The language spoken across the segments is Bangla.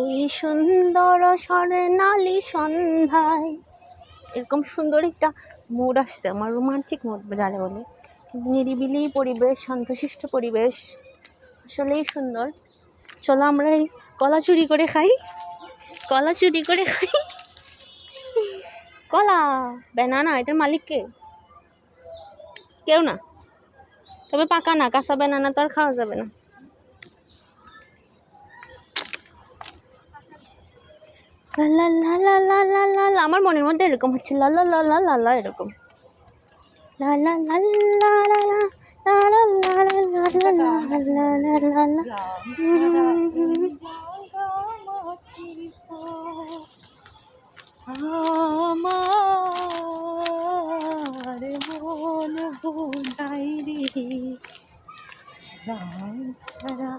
এই সুন্দর স্বর্ণালী সন্ধ্যায়, এরকম সুন্দর একটা মুড আসছে আমার, রোমান্টিক মুড যারে বলে। নিরিবিলি পরিবেশ, শান্তশিষ্ট পরিবেশ, আসলেই সুন্দর। চলো আমরা এই কলা চুরি করে খাই, কলা চুরি করে খাই। কলা ব্যানানা, এটার মালিক কে? কেউ না, তবে পাকা না, কাঁচা ব্যানানা তো আর খাওয়া যাবে না। লা লা লা লা লা লা লা, আমার মনের মধ্যে এরকম হচ্ছে লা লা লা লা লা লা, এরকম লা লা লা লা লা লা আমার মন ভুলাই রে রং ছাড়া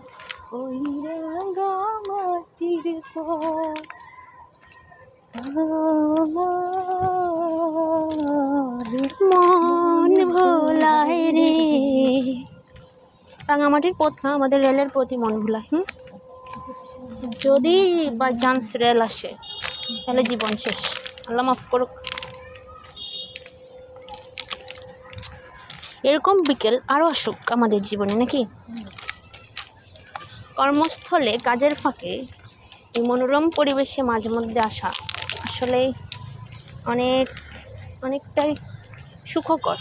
ওই রাঙামাটির পর মন ভোলায় রে। রাঙামাটির পথ না, আমাদের রেলের প্রতি মন ভোলায়। যদি বাই চান্স রেল আসে তাহলে জীবন শেষ, আল্লাহ মাফ করুক। এরকম বিকেল আরও আসুক আমাদের জীবনে, নাকি? কর্মস্থলে কাজের ফাঁকে এই মনোরম পরিবেশে মাঝে মধ্যে আসা আসলে অনেকটাই সুখকর।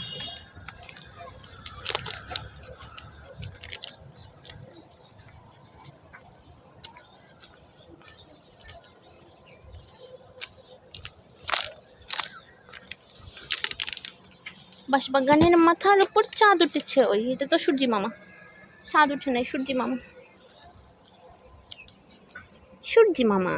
বাঁশবাগানের মাথার উপর চাঁদ উঠেছে, ওই এটা তো সূর্যি মামা। চাঁদ উঠে নাই, সূর্যি মামা, সূর্যি মামা।